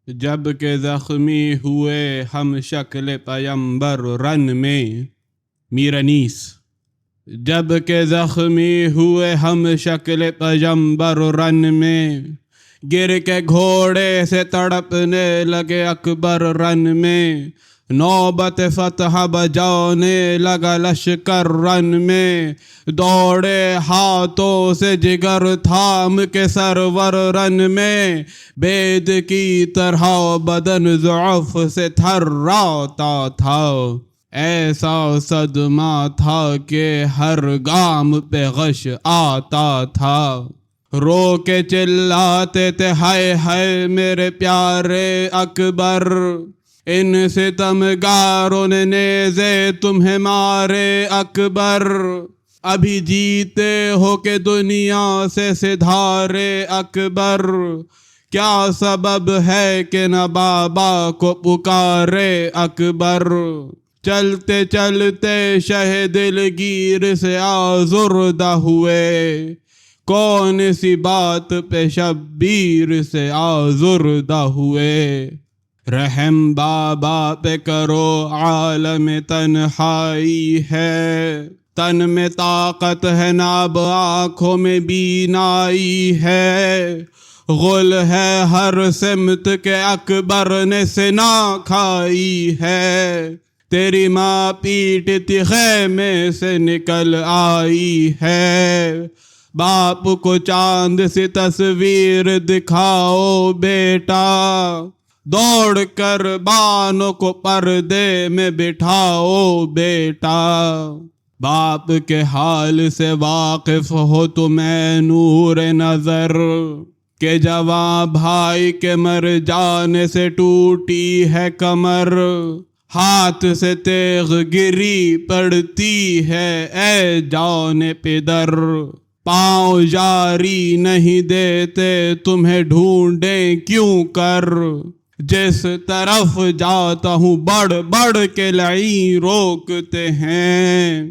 جب کہ زخمی ہوئے ہم شکل پیمبر رن میں میرنیس، جب کہ زخمی ہوئے ہم شکل پیمبر رن میں، گر کے گھوڑے سے تڑپنے لگے اکبر رن میں، نوبت فتح بجانے لگا لشکر رن میں، دوڑے ہاتھوں سے جگر تھام کے سرور رن میں، بید کی طرح بدن ضعف سے تھراتا تھا، ایسا صدمہ تھا کہ ہر گام پہ غش آتا تھا، رو کے چلاتے تھے ہائے ہائے میرے پیارے اکبر، ان ستمگاروں نے نیزے تمہیں مارے اکبر، ابھی جیتے ہو کہ دنیا سے سدھارے اکبر، کیا سبب ہے کہ نہ بابا کو پکارے اکبر، چلتے چلتے شہ دلگیر سے آزردہ ہوئے، کون سی بات پہ شبیر سے آزردہ ہوئے، رحم بابا پہ کرو عالم تنہائی ہے، تن میں طاقت ہے ناب آنکھوں میں بینائی ہے، غل ہے ہر سمت کے اکبر نے سنا کھائی ہے، تیری ماں پیٹتی خیمے سے نکل آئی ہے، باپ کو چاند سی تصویر دکھاؤ بیٹا، دوڑ کر بانوں کو پردے میں بٹھاؤ بیٹا، باپ کے حال سے واقف ہو تمہیں نور نظر، کہ جوان بھائی کے مر جانے سے ٹوٹی ہے کمر، ہاتھ سے تیغ گری پڑتی ہے اے جان پدر، پاؤں جاری نہیں دیتے تمہیں ڈھونڈیں کیوں کر، جس طرف جاتا ہوں بڑھ بڑھ کے لعین روکتے ہیں،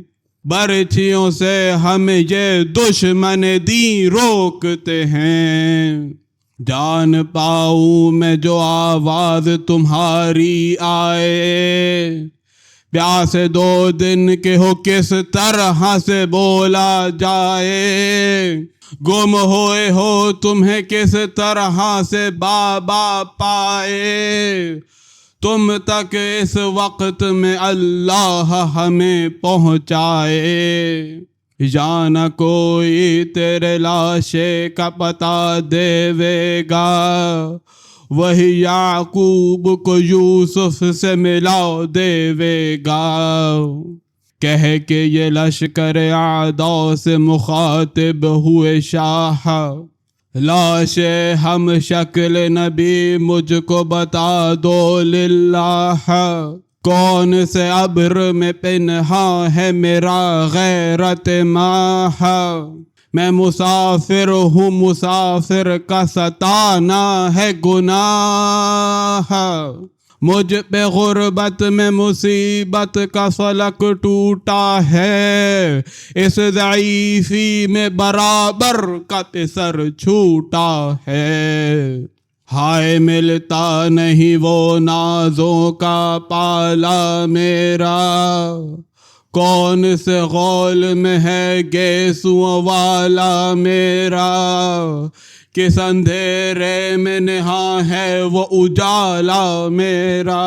برچھیوں سے ہمیں یہ دشمن دین روکتے ہیں، جان پاؤں میں جو آواز تمہاری آئے، پیاسے 2 دن کے ہو کس طرح سے بولا جائے، گم ہوئے ہو تمہیں کس طرح سے بابا پائے، تم تک اس وقت میں اللہ ہمیں پہنچائے، یا نہ کوئی تیرے لاشے کا پتہ دے گا، وہی یعقوب کو یوسف سے ملا دے گا، کہہ کہ یہ لشکر اعداء سے مخاطب ہوئے شاہ، لاش ہم شکل نبی مجھ کو بتا دو للہ، کون سے ابر میں پنہاں ہے میرا غیرت ماہ، میں مسافر ہوں مسافر کا ستانا ہے گناہ، مجھ پہ غربت میں مصیبت کا فلک ٹوٹا ہے، اس ضعیفی میں برابر کا سر چھوٹا ہے، ہائے ملتا نہیں وہ نازوں کا پالا میرا، کون سے غول میں ہے گیسوں والا میرا، کس اندھیرے میں نہاں ہے وہ اجالا میرا،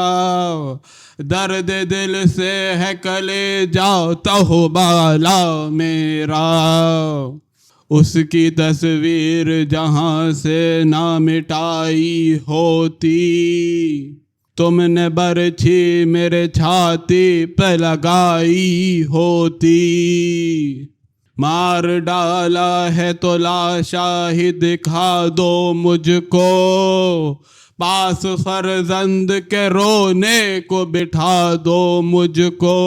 درد دل سے ہے کلیجہ تہ بالا میرا، اس کی تصویر جہاں سے نہ مٹائی ہوتی، تم نے برچھی میرے چھاتی پہ لگائی ہوتی، مار ڈالا ہے تو لاشا ہی دکھا دو مجھ کو، پاس فرزند کے رونے کو بٹھا دو مجھ کو،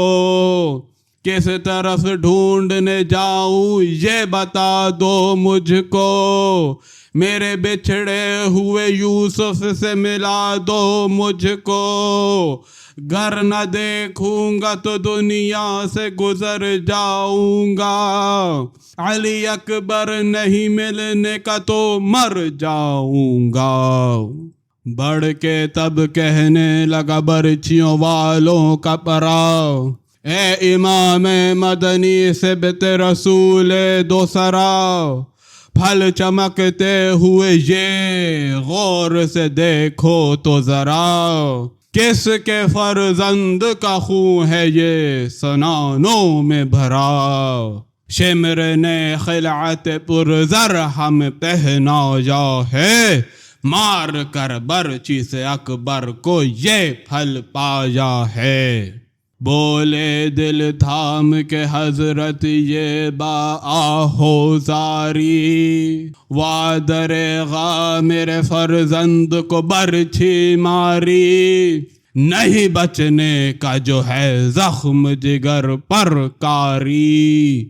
کس طرف ڈھونڈنے جاؤں یہ بتا دو مجھ کو، میرے بچھڑے ہوئے یوسف سے ملا دو مجھ کو، گھر نہ دیکھوں گا تو دنیا سے گزر جاؤں گا، علی اکبر نہیں ملنے کا تو مر جاؤں گا، بڑھ کے تب کہنے لگا برچیوں والوں کا پراؤ، اے امام مدنی سبت رسول دو سراؤ، پھل چمکتے ہوئے یہ غور سے دیکھو تو ذرا، کس کے فرزند کا خون ہے یہ سنانوں میں بھرا، شمر نے خلعت پرزر ہم پہنایا ہے، مار کر برچی سے اکبر کو یہ پھل پایا ہے، بولے دل تھام کے حضرت یہ با آہو زاری، وادر غا میرے فرزند کو برچھی ماری، نہیں بچنے کا جو ہے زخم جگر پر کاری،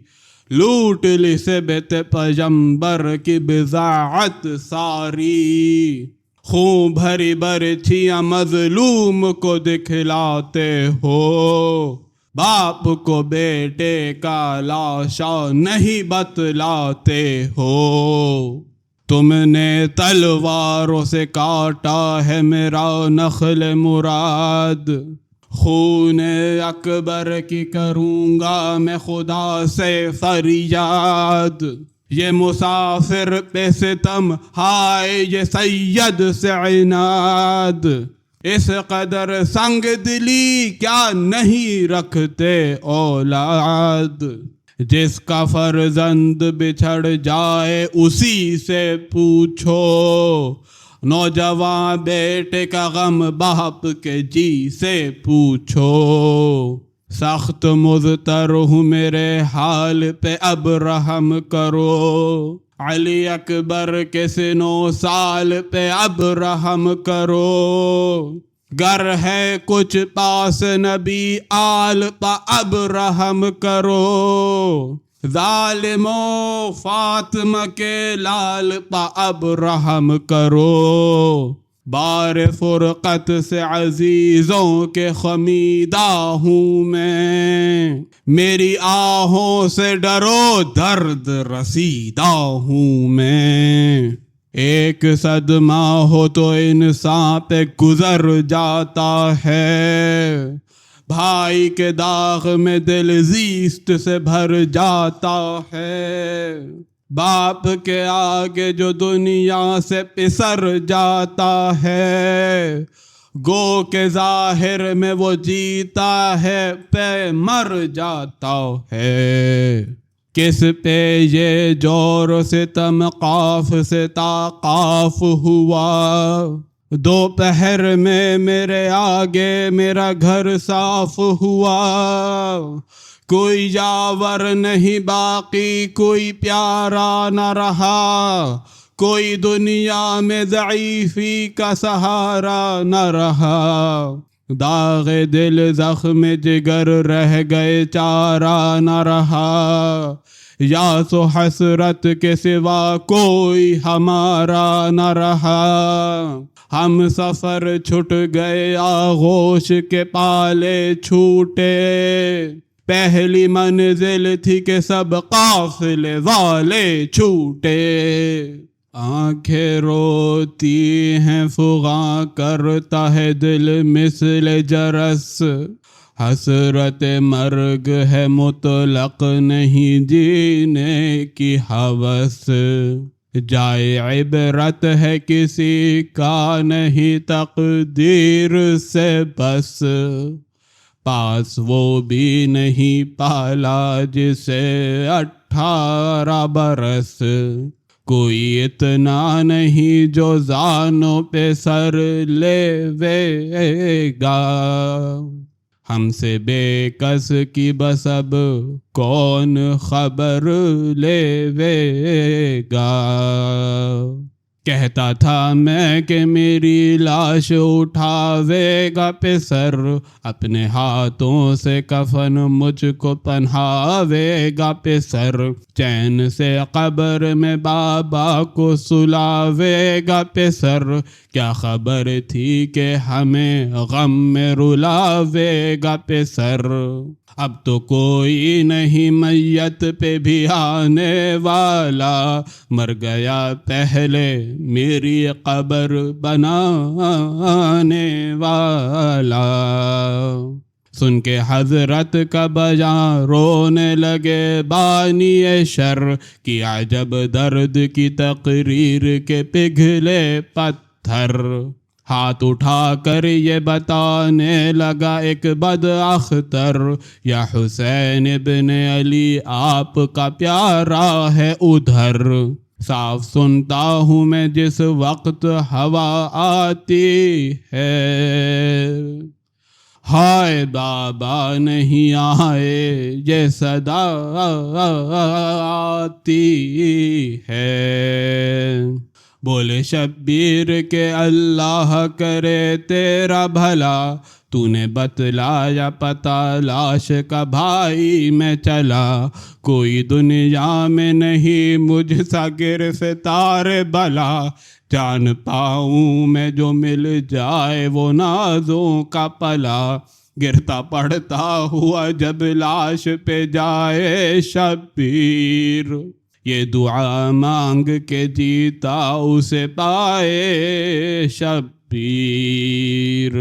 لوٹ لی سبت پیغمبر کی بضاعت ساری، خون بھری برچیاں مظلوم کو دکھلاتے ہو، باپ کو بیٹے کا لاشا نہیں بتلاتے ہو، تم نے تلواروں سے کاٹا ہے میرا نخل مراد، خون اکبر کی کروں گا میں خدا سے فریاد، یہ مسافر پہ ستم ہائے یہ سید سے عناد، اس قدر سنگ دلی کیا نہیں رکھتے اولاد، جس کا فرزند بچھڑ جائے اسی سے پوچھو، نوجوان بیٹے کا غم باپ کے جی سے پوچھو، سخت مضطر ہوں میرے حال پہ اب رحم کرو، علی اکبر کے سنو سال پہ اب رحم کرو، گر ہے کچھ پاس نبی آل پہ اب رحم کرو، ظالمو فاطمہ کے لال پہ اب رحم کرو، بار فرقت سے عزیزوں کے خمیدہ ہوں میں، میری آہوں سے ڈرو درد رسیدہ ہوں میں، ایک صدمہ ہو تو انسان پہ گزر جاتا ہے، بھائی کے داغ میں دل زیست سے بھر جاتا ہے، باپ کے آگے جو دنیا سے پسر جاتا ہے، گو کے ظاہر میں وہ جیتا ہے پہ مر جاتا ہے، کس پہ یہ جور ستم قاف سے تا قاف ہوا، دوپہر میں میرے آگے میرا گھر صاف ہوا، کوئی یاور نہیں باقی کوئی پیارا نہ رہا، کوئی دنیا میں ضعیفی کا سہارا نہ رہا، داغ دل زخم جگر رہ گئے چارہ نہ رہا، یا سو حسرت کے سوا کوئی ہمارا نہ رہا، ہم سفر چھٹ گئے آغوش کے پالے چھوٹے، پہلی منزل تھی کہ سب قافلے والے چھوٹے، آنکھیں روتی ہیں فغاں کرتا ہے دل مثل جرس، حسرت مرگ ہے مطلق نہیں جینے کی ہوس، جائے عبرت ہے کسی کا نہیں تقدیر سے بس، پاس وہ بھی نہیں پالا جسے 18 برس، کوئی اتنا نہیں جو زانوں پہ سر لے گا، ہم سے بے کس کی بس اب کون خبر لے گا، کہتا تھا میں کہ میری لاش اٹھاوے گا پسر، اپنے ہاتھوں سے کفن مجھ کو پہناوے گا پسر، چین سے قبر میں بابا کو سلاوے گا پسر، کیا خبر تھی کہ ہمیں غم میں رلاوے گا پسر، اب تو کوئی نہیں میت پہ بھی آنے والا، مر گیا پہلے میری قبر بنانے والا۔ سن کے حضرت کا بجا رونے لگے بانی شر، کی عجب درد کی تقریر کے پگھلے پتھر۔ ہاتھ اٹھا کر یہ بتانے لگا ایک بد اختر، یا حسین ابن علی آپ کا پیارا ہے ادھر۔ صاف سنتا ہوں میں جس وقت ہوا آتی ہے، ہائے بابا نہیں آئے یہ صدا آتی ہے۔ بولے شبیر کہ اللہ کرے تیرا بھلا، تو نے بتلایا پتہ لاش کا بھائی میں چلا۔ کوئی دنیا میں نہیں مجھ سا گرفتار بلا، جان پاؤں میں جو مل جائے وہ نازوں کا پلا۔ گرتا پڑتا ہوا جب لاش پہ جائے شبیر، یہ دعا مانگ کے جیتا اسے پائے شبیر۔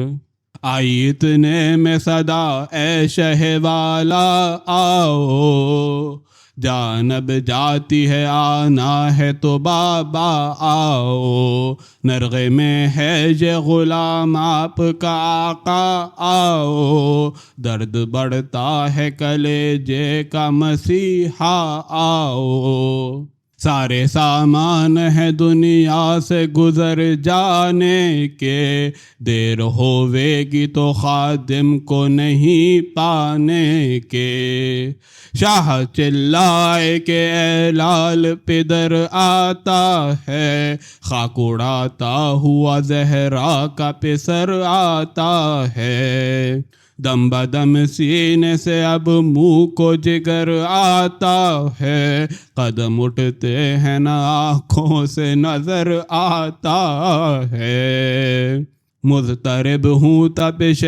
آئی اتنے میں صدا اے شہ والا آؤ، جانب جاتی ہے آنا ہے تو بابا آؤ۔ نرغے میں ہے یہ غلام آپ کا آقا آؤ، درد بڑھتا ہے کلیجے کا مسیحا آؤ۔ سارے سامان ہے دنیا سے گزر جانے کے، دیر ہوے گی تو خادم کو نہیں پانے کے۔ شاہ چلائے کہ اے لال پدر آتا ہے، خاک اڑاتا ہوا زہرا کا پسر آتا ہے۔ دم بدم سینے سے اب منہ کو جگر آتا ہے، قدم اٹھتے ہیں نہ آنکھوں سے نظر آتا ہے۔ مضطرب ہوں تپش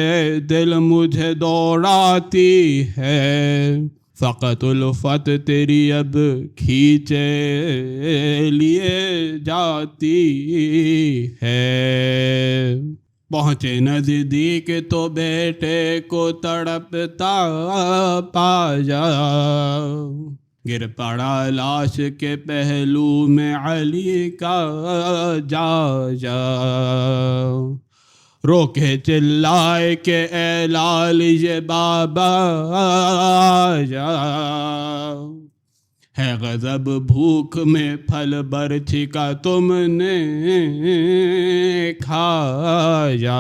دل مجھے دوڑاتی ہے، فقط الفت تیری اب کھینچے لیے جاتی ہے۔ پہنچے نزدیک تو بیٹے کو تڑپتا پایا، گر پڑا لاش کے پہلو میں علی کا جایا۔ رو کے چلائے کہ اے لال یہ بابا آیا، ہے غضب بھوک میں پھل برچھی کا تم نے کھایا۔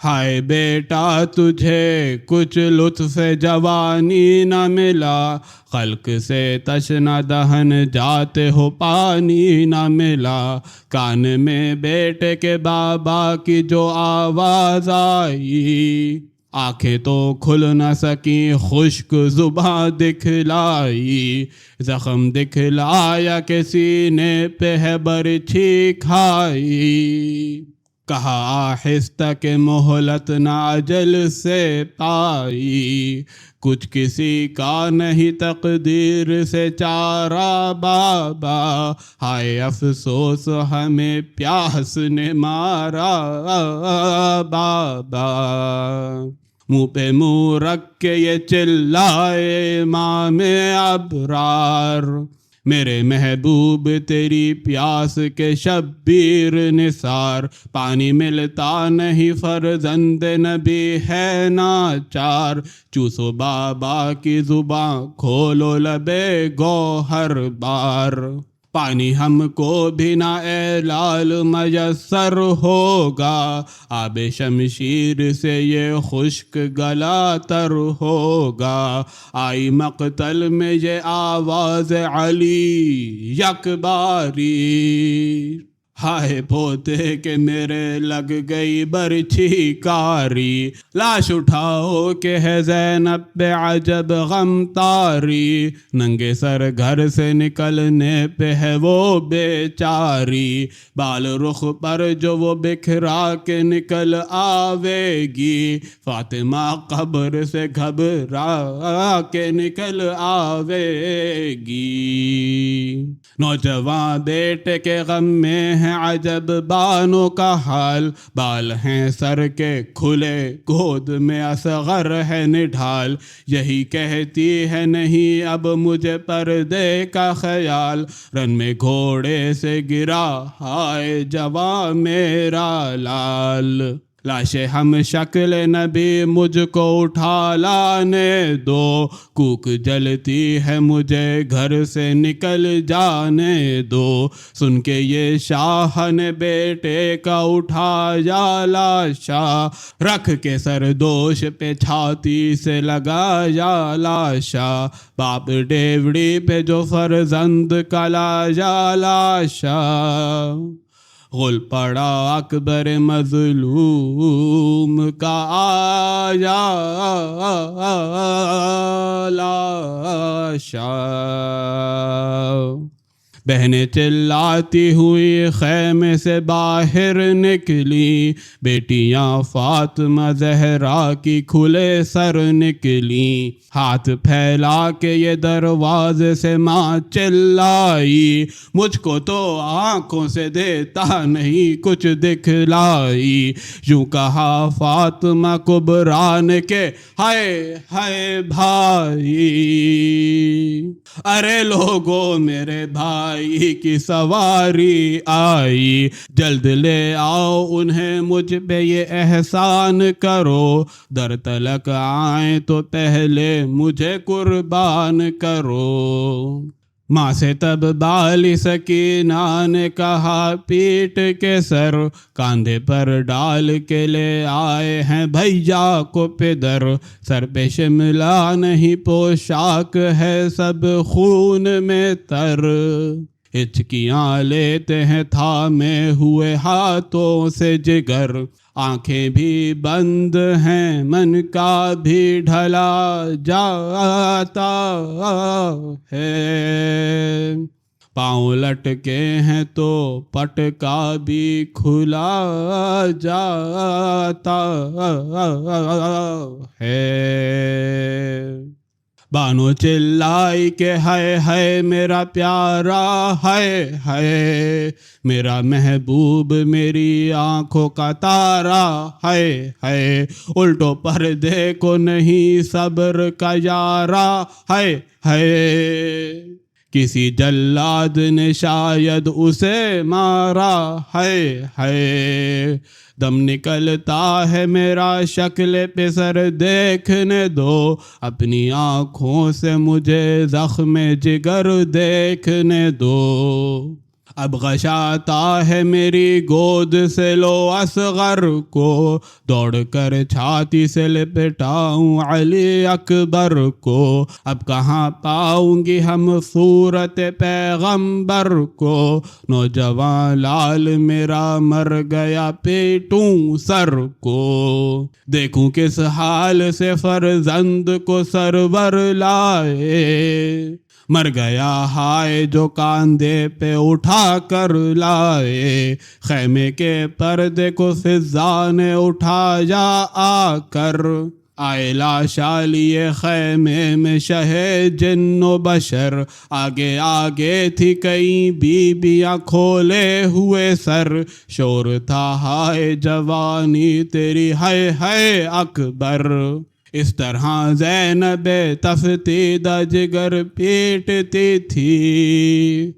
ہائے بیٹا تجھے کچھ لطف جوانی نہ ملا، خلق سے تشنہ دہن جاتے ہو پانی نہ ملا۔ کان میں بیٹے کے بابا کی جو آواز آئی، آنکھیں تو کھل نہ سکیں خشک زباں دکھلائی۔ زخم دکھلایا کہ سینے پہ ہے برچھی کھائی، کہا آہستہ کہ مہلت نہ اجل سے پائی۔ کچھ کسی کا نہیں تقدیر سے چارہ بابا، ہائے افسوس ہمیں پیاس نے مارا بابا۔ منہ پہ منہ رکھ کے یہ چلائے امام ابرار، میرے محبوب تیری پیاس کے شبیر نثار۔ پانی ملتا نہیں فرزند نبی ہے ناچار، چوسو بابا کی زباں کھولو لبے گوہر بار۔ پانی ہم کو بھی نہ اے لال میسر ہوگا، آب شمشیر سے یہ خشک گلا تر ہوگا۔ آئی مقتل میں یہ آواز علی یک باری، ہائے پوتے کہ میرے لگ گئی برچھی کاری، لاش اٹھاؤ کہ ہے زینب پہ عجب غم تاری، ننگے سر گھر سے نکلنے پہ ہے وہ بیچاری، بال رخ پر جو وہ بکھرا کے نکل آوے گی، فاطمہ قبر سے گھبرا کے نکل آوے گی۔ نوجوان بیٹے کے غم میں ہے عجب بانوں کا حال، بال ہیں سر کے کھلے گود میں اصغر ہے نڈھال، یہی کہتی ہے نہیں اب مجھے پردے کا خیال، رن میں گھوڑے سے گرا ہائے جوان میرا لال، لاش ہم شکل نبی مجھ کو اٹھا لانے دو، کوک جلتی ہے مجھے گھر سے نکل جانے دو، سن کے یہ شاہ نے بیٹے کا اٹھایا لاشا، رکھ کے سردوش پہ چھاتی سے لگایا لاشا، باپ ڈیوڑی پہ جو فرزند کا لایا لاشا، غل پڑا اکبر مظلوم کا آیا لاشا۔ بہنیں چلاتی ہوئی خیمے سے باہر نکلی، بیٹیاں فاطمہ زہرا کی کھلے سر نکلی، ہاتھ پھیلا کے یہ دروازے سے ماں چلائی، مجھ کو تو آنکھوں سے دیتا نہیں کچھ دکھلائی، یوں کہا فاطمہ کبریٰ نے کہ ہائے ہائے بھائی، ارے لوگو میرے بھائی کی سواری آئی، جلد لے آؤ انہیں مجھ پہ یہ احسان کرو، در تلک آئیں تو پہلے مجھے قربان کرو۔ ماں سے تب بالی سکینہ نے کہا پیٹ کے سر، کاندھے پر ڈال کے لے آئے ہیں بھیا کو پدر، سر پہ شملہ نہیں پوشاک ہے سب خون میں تر، ہچکیاں لیتے ہیں تھامے ہوئے ہاتھوں سے جگر، آنکھیں بھی بند ہیں من کا بھی ڈھلا جاتا ہے، پاؤں لٹکے ہیں تو پٹ کا بھی کھلا جاتا ہے۔ بانو چلائی کہ ہائے ہائے میرا پیارا، ہائے ہائے میرا محبوب میری آنکھوں کا تارا، ہائے ہائے الٹو پردے کو نہیں صبر کا یارا، ہائے ہائے کسی جلاد نے شاید اسے مارا، ہائے ہائے دم نکلتا ہے میرا شکل پہ سر دیکھنے دو، اپنی آنکھوں سے مجھے زخم جگر دیکھنے دو، اب غشاتا ہے میری گود سے لو اصغر کو، دوڑ کر چھاتی سے لپٹاؤں علی اکبر کو، اب کہاں پاؤں گی ہم صورت پیغمبر کو، نوجوان لال میرا مر گیا پیٹوں سر کو، دیکھوں کس حال سے فرزند کو سرور لائے، مر گیا ہائے جو کاندھے پہ اٹھا کر لائے، خیمے کے پردے کو فضا نے اٹھایا آ کر، آئے لاشا لیے خیمے میں شہ جن و بشر، آگے آگے تھی کئی بیبیاں کھولے ہوئے سر، شور تھا ہائے جوانی تیری ہائے ہائے اکبر، اس طرح زینب تفتیدہ جگر پیٹتی تھی،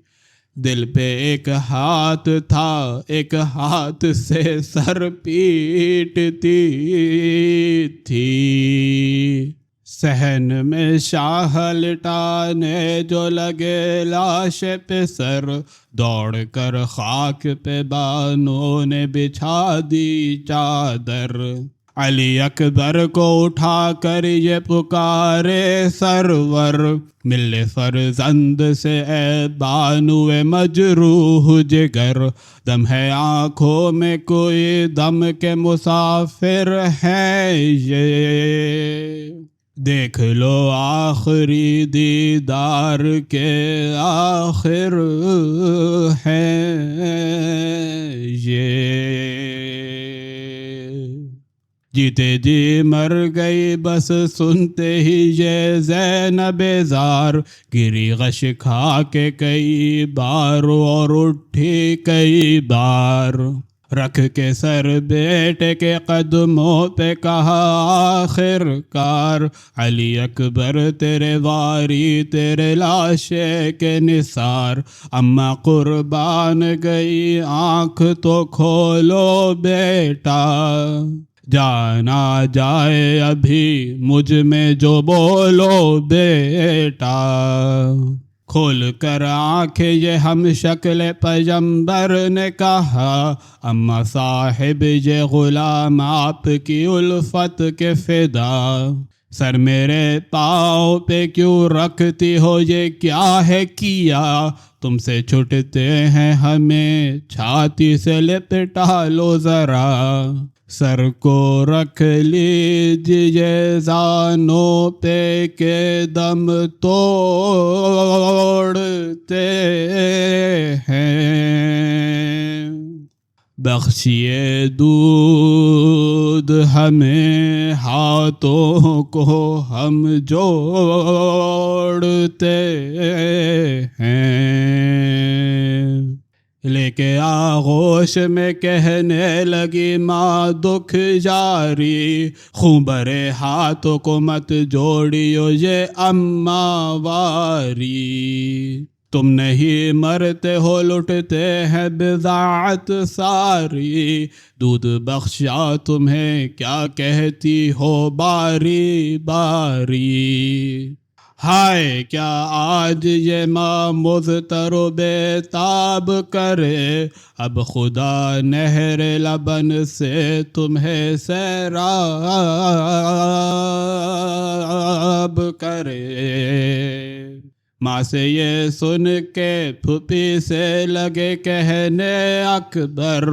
دل پہ ایک ہاتھ تھا ایک ہاتھ سے سر پیٹتی تھی، صحن میں شاہ لٹانے جو لگے لاش پہ سر، دوڑ کر خاک پہ بانوں نے بچھا دی چادر، علی اکبر کو اٹھا کر یہ پکارے سرور، مل فرزند سے اے بانو مجروح جگر، دم ہے آنکھوں میں کوئی دم کے مسافر ہے یہ، دیکھ لو آخری دیدار کے آخر ہے یہ، جیتے جی مر گئی بس سنتے ہی یہ زینب زار، گری غش کھا کے کئی بار اور اٹھی کئی بار، رکھ کے سر بیٹے کے قدموں پہ کہا آخر کار، علی اکبر تیرے واری تیرے لاشے کے نثار، اماں قربان گئی آنکھ تو کھولو بیٹا، جانا جائے ابھی مجھ میں جو بولو بیٹا، کھول کر آنکھیں یہ ہم شکل پیغمبر نے کہا، اما صاحب یہ غلام آپ کی الفت کے فدا، سر میرے پاؤں پہ کیوں رکھتی ہو یہ کیا ہے کیا، تم سے چھٹتے ہیں ہمیں چھاتی سے لپٹا لو ذرا، سر کو رکھ لیجیے زانوں پہ کہ دم توڑتے ہیں، بخشیے دودھ ہمیں ہاتھوں کو ہم جوڑتے ہیں، لے کے آغوش میں کہنے لگی ماں دکھ جاری، خوں بھرے ہاتھوں کو مت جوڑیو یہ اماں واری، تم نہیں مرتے ہو لٹتے ہیں بضاعت ساری، دودھ بخشا تمہیں کیا کہتی ہو باری باری، ہائے کیا آج یہ ماں مضطر و بے تاب کرے، اب خدا نہر لبن سے تمہیں سیراب کرے، ماں سے یہ سن کے پھوپھی سے لگے کہنے اکبر،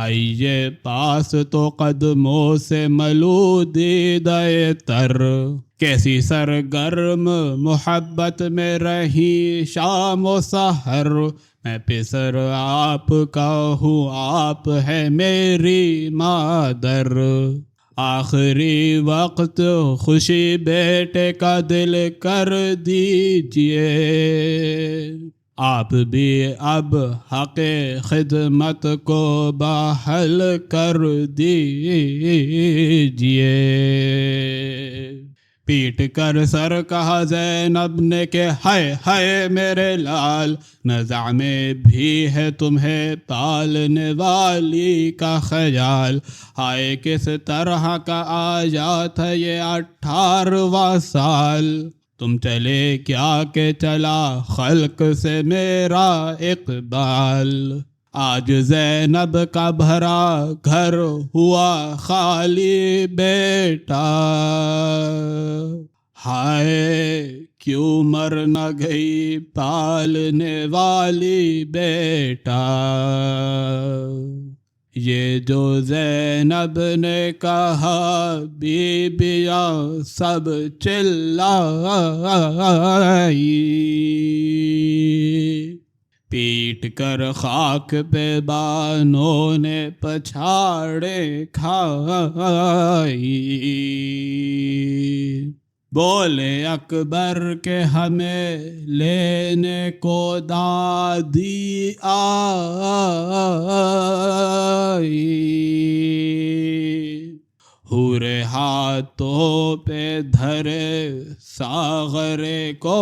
آئیے پاس تو قدموں سے ملو دیدہ تر، کیسی سرگرم محبت میں رہی شام و سحر، میں پسر آپ کا ہوں آپ ہے میری مادر، آخری وقت خوشی بیٹے کا دل کر دیجئے، آپ بھی اب حق خدمت کو بحال کر دیجئے، پیٹ کر سر کہا زینب نے کہ ہائے ہائے میرے لال، نزع میں بھی ہے تمہیں پالنے والی کا خیال، ہائے کس طرح کا آیا تھا یہ 18واں سال، تم چلے کیا کہ چلا خلق سے میرا اقبال، آج زینب کا بھرا گھر ہوا خالی بیٹا، ہائے کیوں مر نہ گئی پالنے والی بیٹا، یہ جو زینب نے کہا بیبیاں سب چلائی، پیٹ کر خاک پہ بانوں نے پچھاڑے کھائی، بولے اکبر کہ ہمیں لینے کو دادی آئی، حور ہاتھوں پہ دھرے ساغرے کو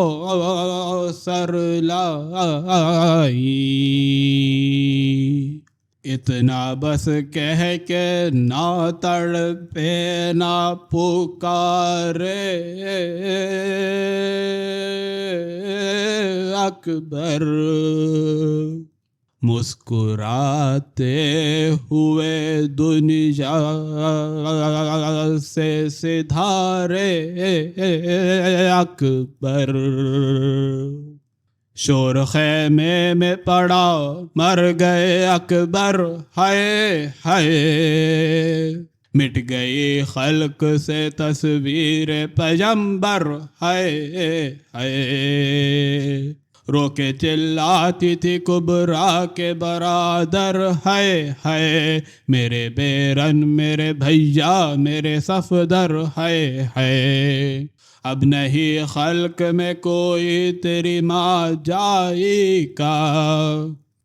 سر لائی، اتنا بس کہہ کے نہ تڑپے نہ پکارے اکبر، مسکراتے ہوئے دنیا سے سدھارے اکبر، شور خیمے میں پڑا مر گئے اکبر، ہائے ہائے مٹ گئی خلق سے تصویر پیغمبر، ہائے ہائے رو کے چلاتی تھی کبرا کے برادر، ہائے ہائے میرے بیرن میرے بھیا میرے صفدر، ہائے ہائے اب نہیں خلق میں کوئی تیری ماں جائی کا،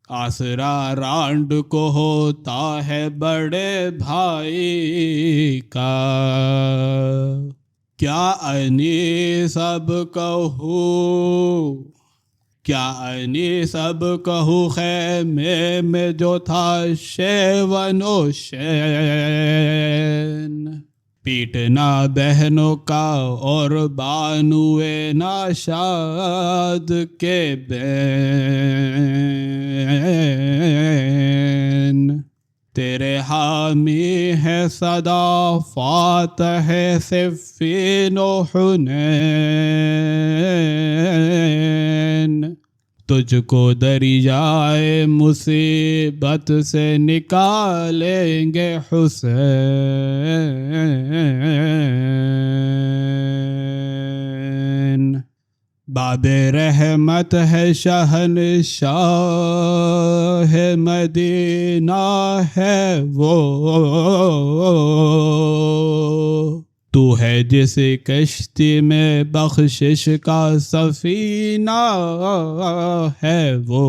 آسرا رانڈ کو ہوتا ہے بڑے بھائی کا، کیا انی سب کہوں کیا انی سب کہوں خیمے میں جو تھا شیون و شین، پیٹنا بہنوں کا اور بانوئے ناشاد کے بین، تیرے حامی ہے صدا فاتح صفین و حنین، تجھ کو دریائے مصیبت سے نکالیں گے حسین، باب رحمت ہے شہنشاہ مدینہ ہے وہ، تو ہے جس کشتی میں بخشش کا سفینہ ہے وہ،